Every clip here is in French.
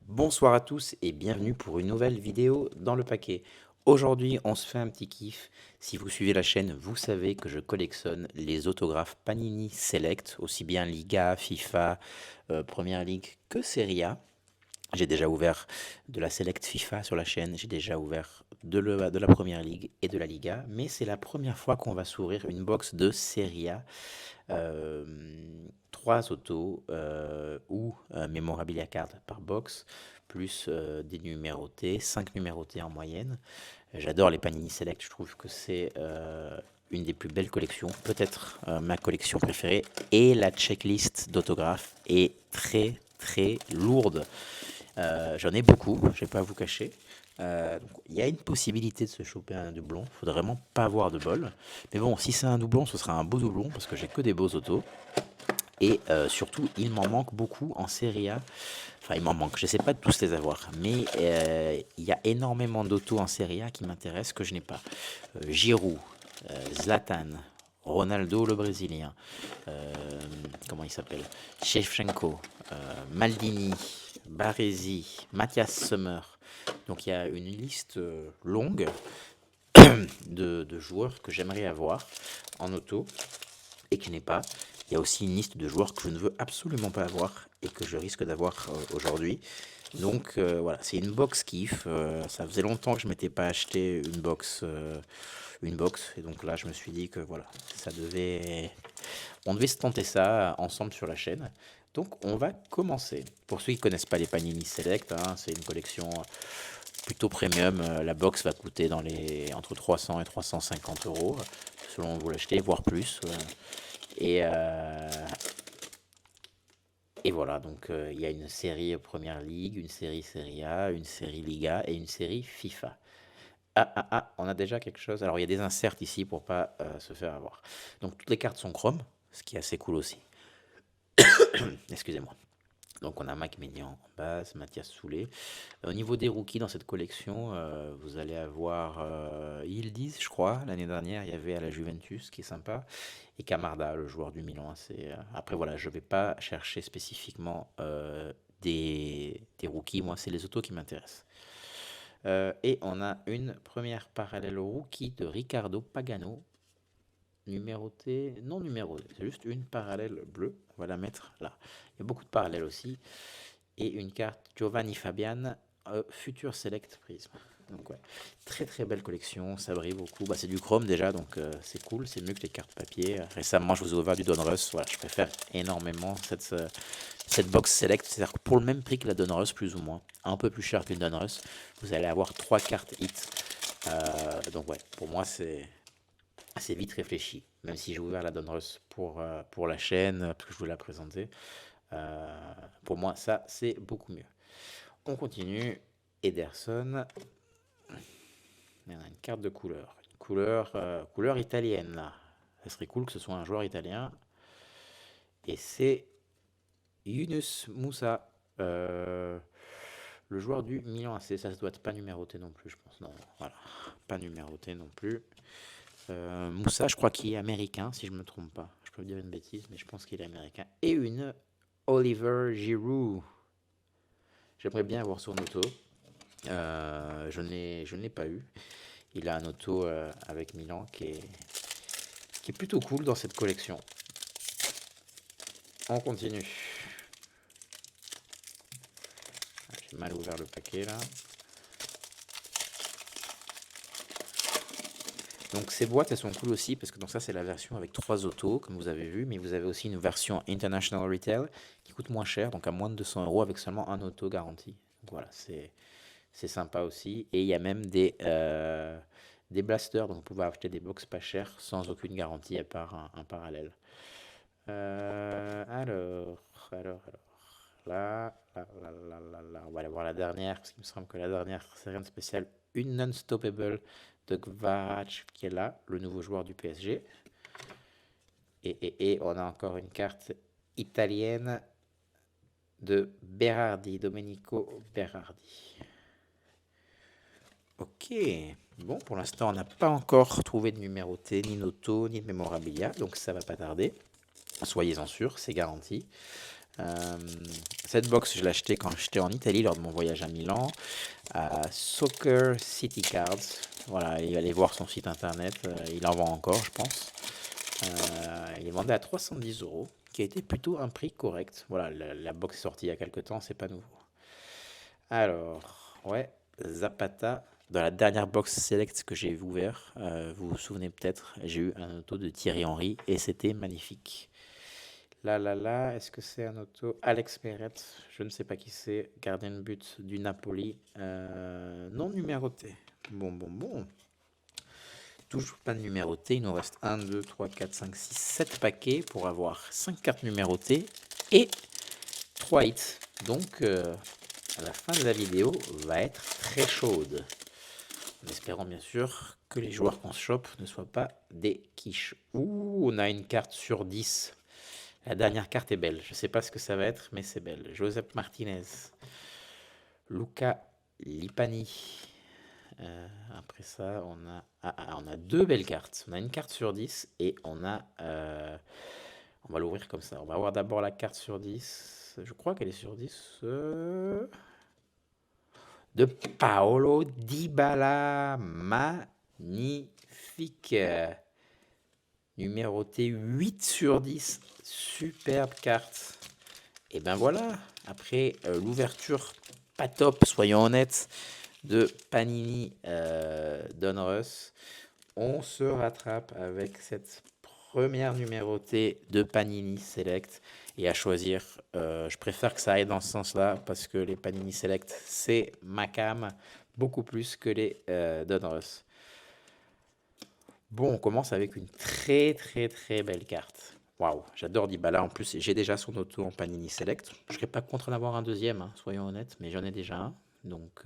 Bonsoir à tous et bienvenue pour une nouvelle vidéo dans le paquet. Aujourd'hui, on se fait un petit kiff. Si vous suivez la chaîne, vous savez que je collectionne les autographes Panini Select, aussi bien Liga, FIFA, Première Ligue que Serie A. J'ai déjà ouvert de la Select FIFA sur la chaîne, j'ai déjà ouvert de la Première Ligue et de la Liga, mais c'est la première fois qu'on va s'ouvrir une box de Serie A. 3 autos ou memorabilia card par box, plus des numérotés, 5 numérotés en moyenne. J'adore les Panini Select, je trouve que c'est une des plus belles collections, peut-être ma collection préférée. Et la checklist d'autographes est très très lourde. J'en ai beaucoup, je ne vais pas vous cacher. Il y a une possibilité de se choper un doublon. Il faudrait vraiment pas avoir de bol. Mais bon, si c'est un doublon, ce sera un beau doublon parce que j'ai que des beaux autos. Et surtout, il m'en manque beaucoup en Serie A. Enfin, il m'en manque. Je ne sais pas de tous les avoir. Mais il y a énormément d'autos en Serie A qui m'intéressent que je n'ai pas. Giroud, Zlatan, Ronaldo le Brésilien, comment il s'appelle, Shevchenko, Maldini, Baresi, Matthias Sommer. Donc il y a une liste longue de joueurs que j'aimerais avoir en auto et que je n'ai pas. Il y a aussi une liste de joueurs que je ne veux absolument pas avoir et que je risque d'avoir aujourd'hui. Donc voilà, c'est une box kiff. Ça faisait longtemps que je m'étais pas acheté une box. Et donc là, je me suis dit que voilà, on devait se tenter ça ensemble sur la chaîne. Donc on va commencer. Pour ceux qui ne connaissent pas les Panini Select, hein, c'est une collection plutôt premium. La box va coûter entre 300 et 350 euros, selon où vous l'achetez, voire plus. Et, euh, et voilà, donc il y a une série Première Ligue, une série Serie A, une série Liga et une série FIFA. On a déjà quelque chose. Alors il y a des inserts ici pour pas se faire avoir. Donc toutes les cartes sont chrome, ce qui est assez cool aussi. Excusez-moi. Donc on a Mike Maignan en base, Mathias Soulé. Au niveau des rookies dans cette collection, vous allez avoir Yildiz, je crois. L'année dernière, il y avait à la Juventus, qui est sympa. Et Camarda, le joueur du Milan. Après, voilà, je ne vais pas chercher spécifiquement des rookies. Moi, c'est les autos qui m'intéressent. Et on a une première parallèle rookie de Ricardo Pagano. Numérotée, non numérotée, c'est juste une parallèle bleue. On va la mettre là. Il y a beaucoup de parallèles aussi. Et une carte Giovanni Fabian, Future Select Prism. Donc ouais, très très belle collection, ça brille beaucoup. Bah, c'est du chrome déjà, donc c'est cool, c'est mieux que les cartes papier. Récemment, je vous ai ouvert du Donruss, voilà, je préfère énormément cette box Select, c'est-à-dire que pour le même prix que la Donruss, plus ou moins, un peu plus cher qu'une Donruss, vous allez avoir 3 cartes hits. Donc ouais, pour moi c'est vite réfléchi, même si j'ai ouvert la Donruss pour la chaîne, parce que je voulais la présenter. Pour moi, ça, c'est beaucoup mieux. On continue. Ederson. Il y en a une carte de couleur. Une couleur italienne, là. Ça serait cool que ce soit un joueur italien. Et c'est Yunus Moussa. Le joueur du Milan AC. Ça ne doit être pas numéroté non plus, je pense. Non, voilà. Pas numéroté non plus. Moussa, je crois qu'il est américain, si je ne me trompe pas. Je peux vous dire une bêtise, mais je pense qu'il est américain. Et une Oliver Giroud. J'aimerais bien avoir son auto. Je ne l'ai pas eu. Il a un auto avec Milan qui est plutôt cool dans cette collection. On continue. J'ai mal ouvert le paquet là. Donc ces boîtes elles sont cool aussi parce que donc ça c'est la version avec 3 autos comme vous avez vu, mais vous avez aussi une version International Retail qui coûte moins cher, donc à moins de 200 euros avec seulement un auto garanti. Donc voilà, c'est sympa aussi. Et il y a même des blasters, donc vous pouvez acheter des box pas chères sans aucune garantie à part un parallèle. Alors, là, on va aller voir la dernière, parce qu'il me semble que la dernière, c'est rien de spécial. Une non-stoppable de Gvarach qui est là, le nouveau joueur du PSG. Et on a encore une carte italienne de Berardi, Domenico Berardi. Ok, bon, pour l'instant, on n'a pas encore trouvé de numéroté, ni d'auto, ni de memorabilia, donc ça va pas tarder. Soyez-en sûrs, c'est garanti. Euh, Cette box, je l'ai achetée quand j'étais en Italie lors de mon voyage à Milan, à Soccer City Cards. Voilà, il allait voir son site internet, il en vend encore, je pense. Il est vendu à 310 euros, qui a été plutôt un prix correct. Voilà, la box est sortie il y a quelques temps, c'est pas nouveau. Alors, ouais, Zapata. Dans la dernière box select que j'ai ouvert, vous vous souvenez peut-être, j'ai eu un auto de Thierry Henry et c'était magnifique. Là, est-ce que c'est un auto Alex Meret? Je ne sais pas qui c'est. Gardien de but du Napoli. Non numéroté. Bon. Toujours pas de numéroté. Il nous reste 1, 2, 3, 4, 5, 6, 7 paquets pour avoir 5 cartes numérotées et 3 hits. Donc, à la fin de la vidéo va être très chaude. En espérant bien sûr que les joueurs qu'on se chope ne soient pas des quiches. Ouh, on a une carte sur 10. La dernière carte est belle. Je ne sais pas ce que ça va être, mais c'est belle. Joseph Martinez. Luca Lipani. Après ça, on a deux belles cartes. On a une carte sur 10 et on a... on va l'ouvrir comme ça. On va voir d'abord la carte sur 10. Je crois qu'elle est sur 10. De Paolo Dybala. Magnifique. Numéroté 8 sur 10. Superbe carte. Et ben voilà, après l'ouverture pas top, soyons honnêtes, de Panini Donruss, on se rattrape avec cette première numérotée de Panini Select. Et à choisir, je préfère que ça aille dans ce sens-là parce que les Panini Select, c'est ma cam, beaucoup plus que les Donruss. Bon, on commence avec une très belle carte. Waouh, j'adore Dybala. En plus, j'ai déjà son auto en Panini Select. Je serais pas contre en avoir un deuxième, hein, soyons honnêtes, mais j'en ai déjà un. Donc,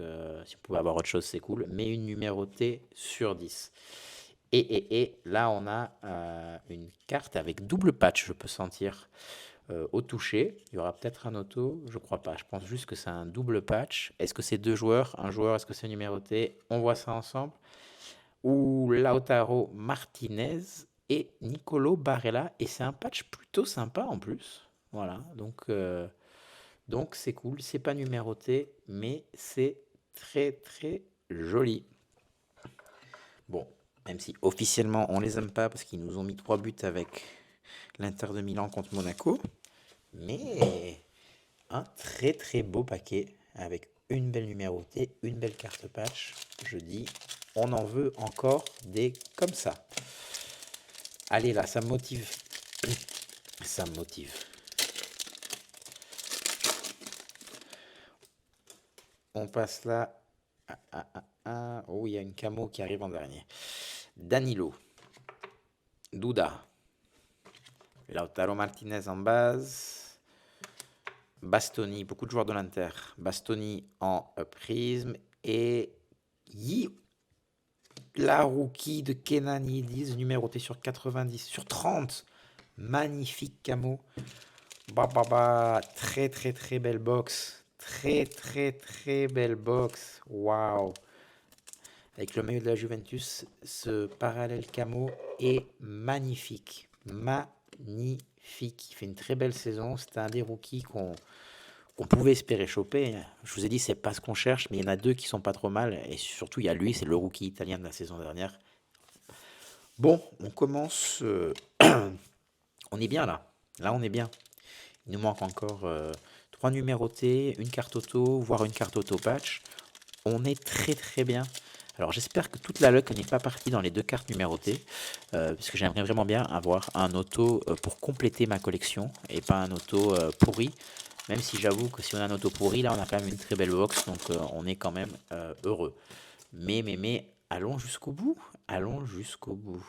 si vous pouvez avoir autre chose, c'est cool. Mais une numérotée sur 10. Et là, on a une carte avec double patch, je peux sentir, au toucher. Il y aura peut-être un auto, je crois pas. Je pense juste que c'est un double patch. Est-ce que c'est deux joueurs? Un joueur, est-ce que c'est numéroté? On voit ça ensemble. Ou Lautaro Martinez et Nicolo Barella. Et c'est un patch plutôt sympa en plus. Voilà, donc c'est cool. C'est pas numéroté, mais c'est très joli. Bon, même si officiellement on les aime pas parce qu'ils nous ont mis 3 buts avec l'Inter de Milan contre Monaco. Mais un très beau paquet avec une belle numérotée, une belle carte patch. Je dis, on en veut encore des comme ça. Allez là, ça me motive. Ça me motive. On passe là. Oh, il y a une camo qui arrive en dernier. Danilo. Duda. Lautaro Martinez en base. Bastoni, beaucoup de joueurs de l'Inter. Bastoni en prisme. Et la rookie de Kenan Yildiz, numéroté sur 90, sur 30. Magnifique camo. Très belle box. Très belle box. Waouh. Avec le maillot de la Juventus, ce parallèle camo est magnifique. Magnifique. Il fait une très belle saison. C'était un des rookies qu'on pouvait espérer choper. Je vous ai dit, c'est pas ce qu'on cherche, mais il y en a deux qui sont pas trop mal. Et surtout, il y a lui, c'est le rookie italien de la saison dernière. Bon, on commence. On est bien là. Là, on est bien. Il nous manque encore 3 numérotés, une carte auto, voire une carte auto patch. On est très bien. Alors j'espère que toute la luck n'est pas partie dans les deux cartes numérotées, parce que j'aimerais vraiment bien avoir un auto pour compléter ma collection et pas un auto pourri. Même si j'avoue que si on a un auto pourri, là on a quand même une très belle box, donc on est quand même heureux. Mais allons jusqu'au bout. Allons jusqu'au bout.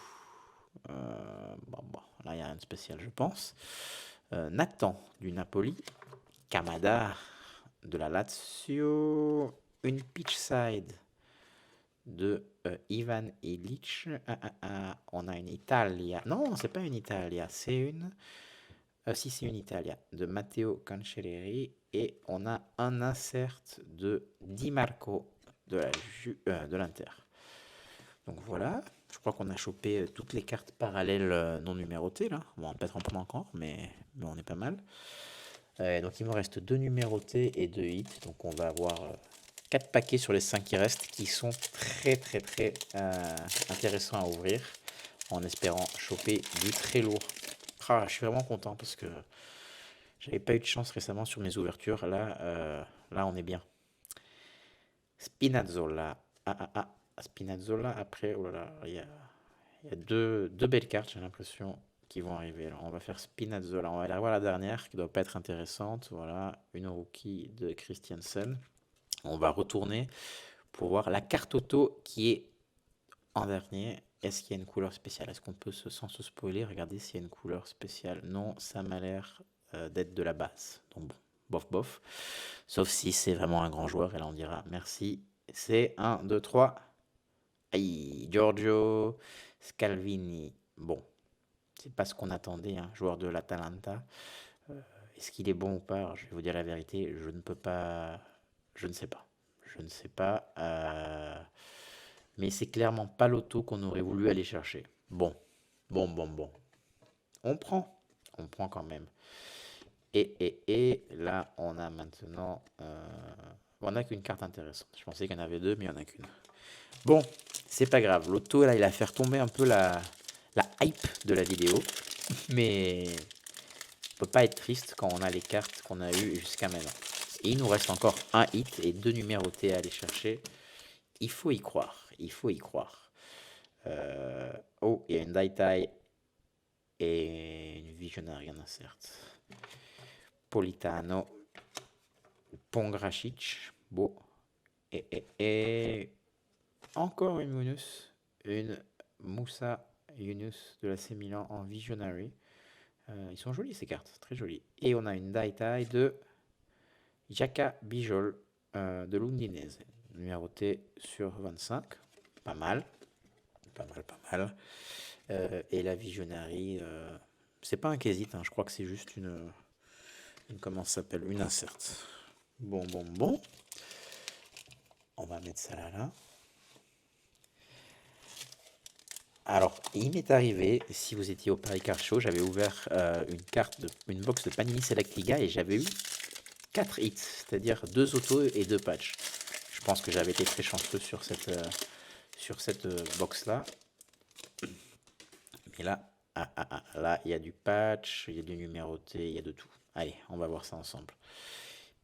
Bon, là il y a un spécial, je pense. Nathan du Napoli. Kamada de la Lazio. Une pitch side de Ivan Illich. On a une Italia. Non, c'est pas une Italia, c'est une. Si, c'est une Italia de Matteo Cancelleri. Et on a un insert de Di Marco de l'Inter. Donc voilà. Je crois qu'on a chopé toutes les cartes parallèles non numérotées là. Bon, on va peut-être en prendre encore, mais on est pas mal. Donc il me reste 2 numérotés et 2 hits. Donc on va avoir 4 paquets sur les 5 qui restent qui sont très très très intéressants à ouvrir en espérant choper du très lourd. Ah, je suis vraiment content parce que j'avais pas eu de chance récemment sur mes ouvertures. Là, on est bien. Spinazzola. Spinazzola. Après, oh là là, il y a deux belles cartes, j'ai l'impression, qui vont arriver. Alors, on va faire Spinazzola. On va aller voir la dernière qui doit pas être intéressante. Voilà, une rookie de Christiansen. On va retourner pour voir la carte auto qui est en dernier. Est-ce qu'il y a une couleur spéciale? Est-ce qu'on peut, sans se spoiler, regarder s'il y a une couleur spéciale? Non, ça m'a l'air d'être de la base. Donc bon, bof bof. Sauf si c'est vraiment un grand joueur, et là on dira merci. C'est 1, 2, 3. Aïe, Giorgio Scalvini. Bon, c'est pas ce qu'on attendait, hein, joueur de l'Atalanta. Est-ce qu'il est bon ou pas? Alors, je vais vous dire la vérité, je ne peux pas. Je ne sais pas. Je ne sais pas. Mais c'est clairement pas l'auto qu'on aurait voulu aller chercher. Bon, bon. On prend. On prend quand même. Et là, on a maintenant. On n'a qu'une carte intéressante. Je pensais qu'il y en avait deux, mais il n'y en a qu'une. Bon, c'est pas grave. L'auto, là, il a fait tomber un peu la hype de la vidéo. Mais on peut pas être triste quand on a les cartes qu'on a eues jusqu'à maintenant. Et il nous reste encore un hit et 2 numérotés à aller chercher. Il faut y croire. Il faut y croire. Oh, il y a une Daitai et une Visionary en insert. Politano. Pongracic. Bon. Et encore une Yunus. Une Moussa Yunus de l'AC Milan en Visionary. Ils sont jolis ces cartes, très jolies. Et on a une Daitai de Jaka Bijol de l'Undinese, numéroté sur 25. Pas mal. Et la Visionary, c'est pas un quesit, hein, je crois que c'est juste une comment ça s'appelle? Une insert. Bon. On va mettre ça là. Alors, il m'est arrivé, si vous étiez au Paris Card Show, j'avais ouvert une box de Panini Select Liga et j'avais eu 4 hits, c'est-à-dire 2 autos et 2 patchs. Je pense que j'avais été très chanceux sur cette box-là. Mais là, là, il y a du patch, il y a du numéroté, il y a de tout. Allez, on va voir ça ensemble.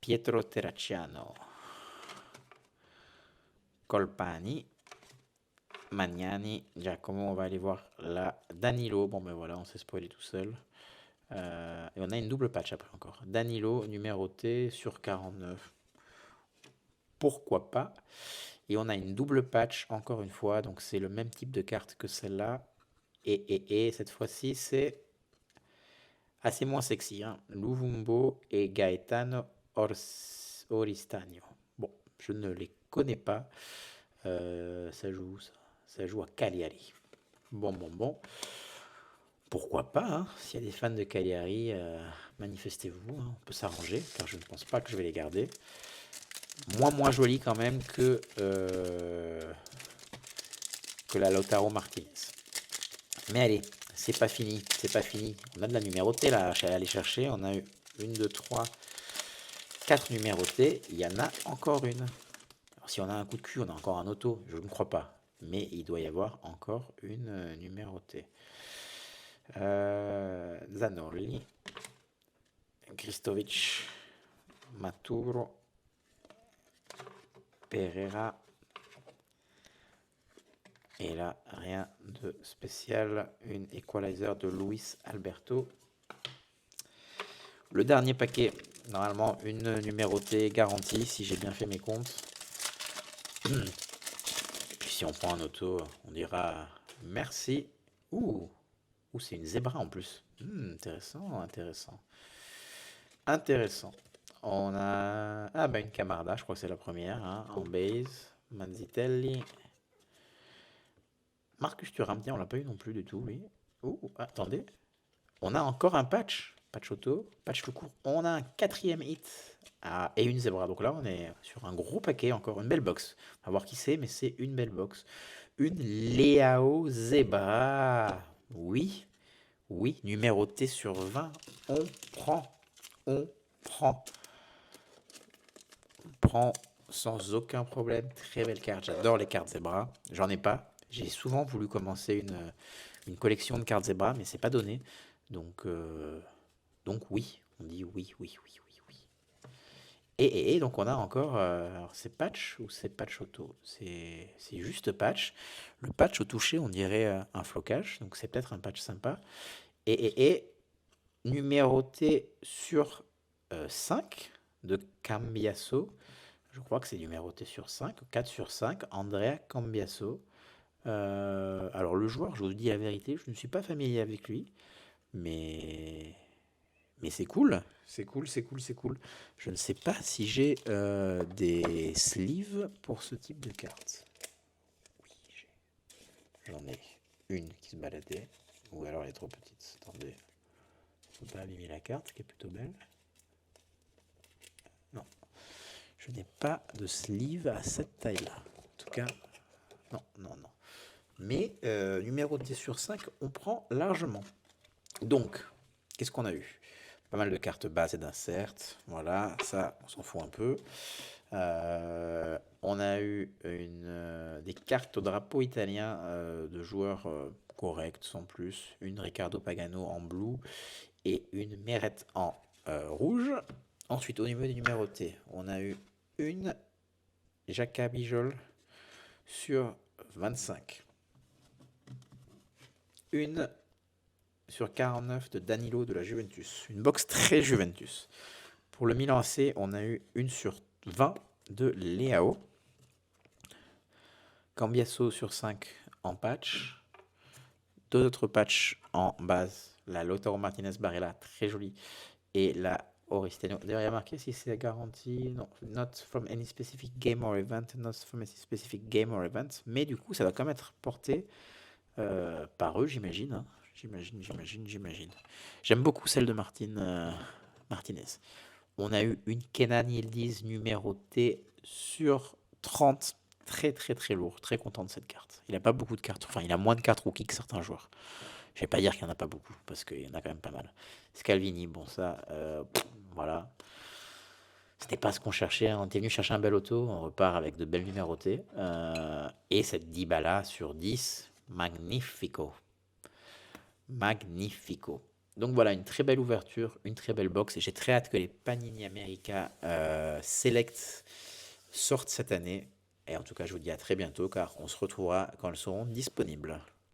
Pietro Terracciano. Colpani. Magnani. Giacomo, on va aller voir là. Danilo, bon ben voilà, on s'est spoilé tout seul. Et on a une double patch après encore. Danilo, numéroté sur 49. Pourquoi pas? Et on a une double patch encore une fois, donc c'est le même type de carte que celle-là. Et cette fois-ci, c'est assez moins sexy. Hein. Luvumbo et Gaetano Oristagno. Bon, je ne les connais pas. Ça joue où ça? Ça joue à Cagliari. Bon. Pourquoi pas, hein. S'il y a des fans de Cagliari, manifestez-vous, hein. On peut s'arranger, car je ne pense pas que je vais les garder. Moins joli quand même que la Lautaro Martinez. Mais allez, c'est pas fini. On a de la numérotée là, à aller chercher. On a eu 1, 2, 3, 4 numérotées. Il y en a encore une. Alors, si on a un coup de cul, on a encore un auto. Je ne crois pas. Mais il doit y avoir encore une numérotée. Zanolli, Kristovic, Maturo, Pereira. Et là, rien de spécial. Une equalizer de Luis Alberto. Le dernier paquet, normalement une numérotée garantie, si j'ai bien fait mes comptes. Et puis si on prend un auto, on dira merci. Ouh, c'est une zébra en plus. Intéressant. On a une Camarda, je crois que c'est la première, hein, en base. Manzitelli. Marcus Thuram, tiens, on l'a pas eu non plus du tout, oui. Attendez. On a encore un patch. Patch auto, patch tout court. On a un 4e hit et une zébra. Donc là, on est sur un gros paquet, encore une belle box. On va voir qui c'est, mais c'est une belle box. Une Leao Zebra. Oui, oui, numéroté sur 20. On prend, on prend, on prend sans aucun problème. Très belle carte. J'adore les cartes Zebra. J'en ai pas. J'ai souvent voulu commencer une collection de cartes Zebra, mais c'est pas donné. Donc, euh, donc oui, on dit oui, oui, oui, oui, oui. Et donc on a encore, alors c'est patch ou c'est patch auto? C'est juste patch. Le patch au toucher, on dirait un flocage, donc c'est peut-être un patch sympa. Et numéroté sur 5 de Cambiasso. Je crois que c'est numéroté sur 5, 4 sur 5, Andrea Cambiasso. Alors le joueur, je vous dis la vérité, je ne suis pas familier avec lui, mais mais c'est cool, c'est cool, c'est cool, c'est cool. Je ne sais pas si j'ai des sleeves pour ce type de carte. Oui, j'en ai une qui se baladait, ou alors elle est trop petite. Attendez, faut pas abîmer la carte qui est plutôt belle. Non, je n'ai pas de sleeve à cette taille-là. En tout cas, non, non, non. Mais numéroté sur 5, on prend largement. Donc, qu'est-ce qu'on a eu? Pas mal de cartes bases et d'inserts. Voilà, ça, on s'en fout un peu. On a eu des cartes au drapeau italien de joueurs corrects, sans plus. Une Riccardo Pagano en bleu et une Meret en rouge. Ensuite, au niveau des numérotés, on a eu une Jacques Bijol sur 25. Une sur 49 de Danilo de la Juventus. Une box très Juventus. Pour le Milan AC, on a eu une sur 20 de Leao. Cambiasso sur 5 en patch. Deux autres patchs en base. La Lautaro Martinez Barella, très jolie. Et la Oristeno. D'ailleurs, il y a marqué si c'est garanti. Non, not from any specific game or event. Not from any specific game or event. Mais du coup, ça doit quand même être porté par eux, j'imagine. Hein. J'imagine. J'aime beaucoup celle de Martinez. On a eu une Kenan Yildiz numérotée sur 30. Très très très lourd. Très content de cette carte. Il a pas beaucoup de cartes. Enfin, il a moins de cartes rookies que certains joueurs. Je vais pas dire qu'il n'y en a pas beaucoup, parce qu'il y en a quand même pas mal. Scalvini, bon ça, voilà. C'était pas ce qu'on cherchait. Hein. On était venu chercher un bel auto. On repart avec de belles numérotées. Et cette Dybala sur 10, magnifico. Magnifico. Donc voilà, une très belle ouverture, une très belle box. Et j'ai très hâte que les Panini America Select sortent cette année. Et en tout cas, je vous dis à très bientôt, car on se retrouvera quand elles seront disponibles.